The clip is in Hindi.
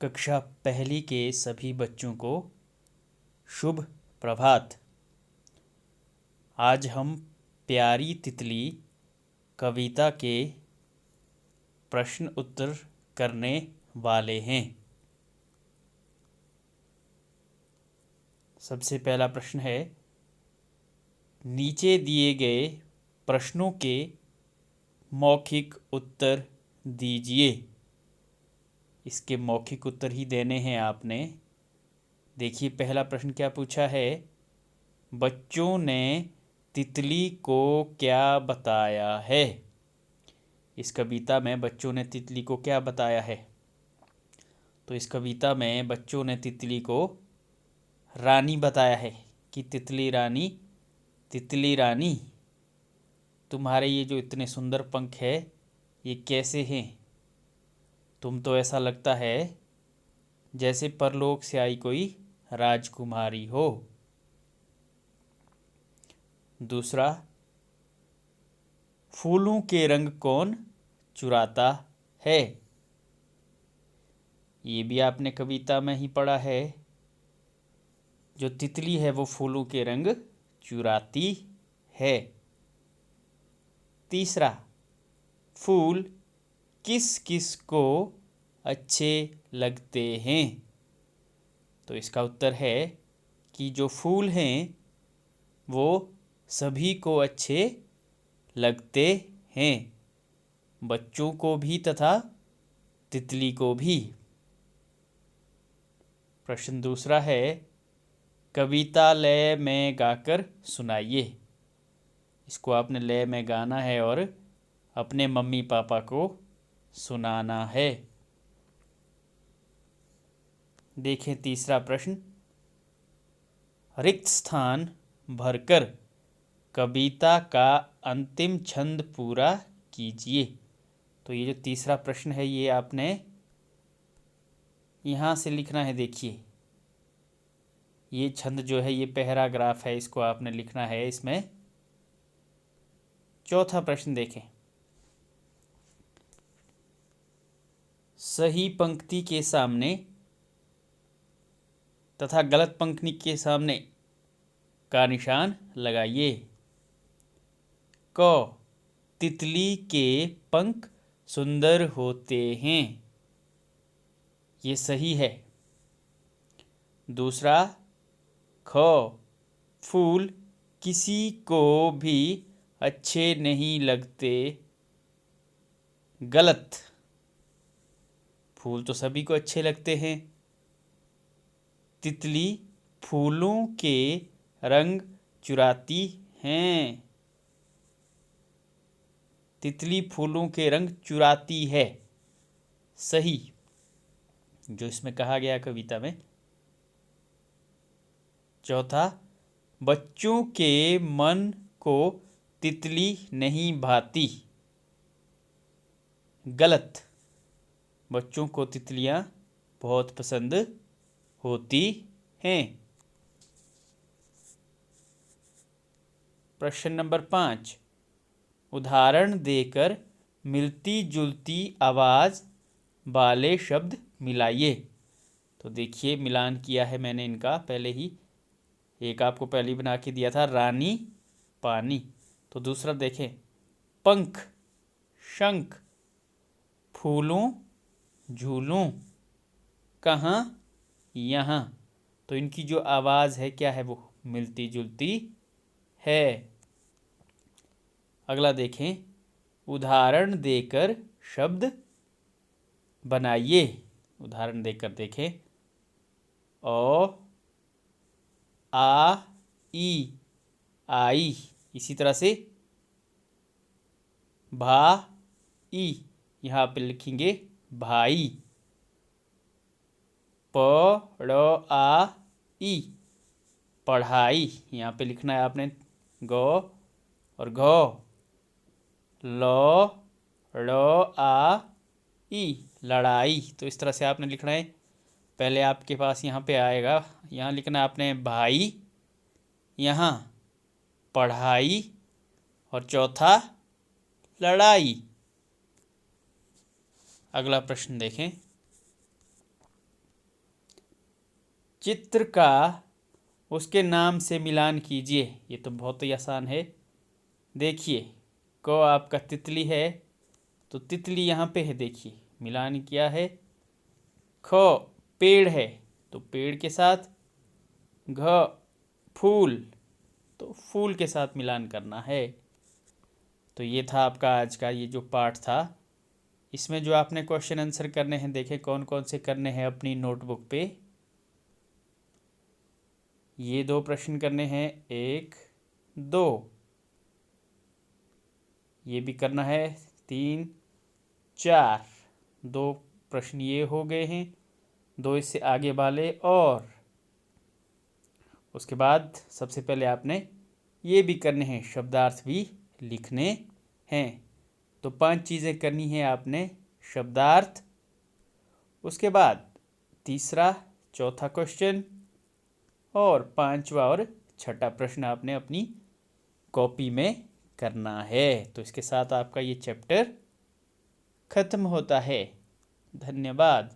कक्षा पहली के सभी बच्चों को शुभ प्रभात। आज हम प्यारी तितली कविता के प्रश्न उत्तर करने वाले हैं। सबसे पहला प्रश्न है, नीचे दिए गए प्रश्नों के मौखिक उत्तर दीजिए। इसके मौखिक उत्तर ही देने हैं आपने। देखिए पहला प्रश्न क्या पूछा है, बच्चों ने तितली को क्या बताया है। इस कविता में बच्चों ने तितली को क्या बताया है। तो इस कविता में बच्चों ने तितली को रानी बताया है कि तितली रानी तुम्हारे ये जो इतने सुंदर पंख है ये कैसे हैं। तुम तो ऐसा लगता है जैसे परलोक से आई कोई राजकुमारी हो। दूसरा, फूलों के रंग कौन चुराता है। ये भी आपने कविता में ही पढ़ा है, जो तितली है वो फूलों के रंग चुराती है। तीसरा, फूल किस किस को अच्छे लगते हैं। तो इसका उत्तर है कि जो फूल हैं वो सभी को अच्छे लगते हैं, बच्चों को भी तथा तितली को भी। प्रश्न दूसरा है, कविता लय में गाकर सुनाइए। इसको आपने लय में गाना है और अपने मम्मी पापा को सुनाना है। देखें तीसरा प्रश्न, रिक्त स्थान भरकर कविता का अंतिम छंद पूरा कीजिए। तो ये जो तीसरा प्रश्न है ये आपने यहाँ से लिखना है। देखिए ये छंद जो है ये पैराग्राफ है, इसको आपने लिखना है इसमें। चौथा प्रश्न देखें, सही पंक्ति के सामने तथा गलत पंक्ति के सामने का निशान लगाइए। क, तितली के पंख सुंदर होते हैं, ये सही है। दूसरा, ख, फूल किसी को भी अच्छे नहीं लगते, गलत। फूल तो सभी को अच्छे लगते हैं। तितली फूलों के रंग चुराती हैं, तितली फूलों के रंग चुराती है, सही जो इसमें कहा गया कविता में। चौथा, बच्चों के मन को तितली नहीं भाती, गलत। बच्चों को तितलियां बहुत पसंद होती हैं। प्रश्न नंबर 5, उदाहरण देकर मिलती जुलती आवाज वाले शब्द मिलाइए। तो देखिए मिलान किया है मैंने इनका पहले ही, एक आपको पहले ही बना के दिया था, रानी पानी। तो दूसरा देखें, पंख शंख, फूलों झूलों, कहाँ यहाँ। तो इनकी जो आवाज़ है क्या है, वो मिलती जुलती है। अगला देखें, उदाहरण देकर शब्द बनाइए। उदाहरण देकर देखें, ओ आ ई आई, इसी तरह से भा ई, यहाँ पे लिखेंगे भाई। प ड़ आ ई, पढ़ाई, यहाँ पे लिखना है आपने ग और घ। ल ड़ आ ई, लड़ाई। तो इस तरह से आपने लिखना है। पहले आपके पास यहाँ पे आएगा, यहाँ लिखना है आपने भाई, यहाँ पढ़ाई और चौथा लड़ाई। अगला प्रश्न देखें, चित्र का उसके नाम से मिलान कीजिए। ये तो बहुत ही आसान है। देखिए, क आपका तितली है, तो तितली यहाँ पे है, देखिए मिलान किया है। ख पेड़ है, तो पेड़ के साथ। घ फूल, तो फूल के साथ मिलान करना है। तो ये था आपका आज का ये जो पार्ट था। इसमें जो आपने क्वेश्चन आंसर करने हैं, देखें कौन कौन से करने हैं अपनी नोटबुक पे। ये 2 प्रश्न करने हैं, 1 2। ये भी करना है, 3 4। 2 प्रश्न ये हो गए हैं, 2 इससे आगे वाले। और उसके बाद सबसे पहले आपने ये भी करने हैं, शब्दार्थ भी लिखने हैं। तो 5 चीज़ें करनी है आपने। शब्दार्थ, उसके बाद तीसरा चौथा क्वेश्चन, और 5वां और 6ठा प्रश्न आपने अपनी कॉपी में करना है। तो इसके साथ आपका ये चैप्टर खत्म होता है। धन्यवाद।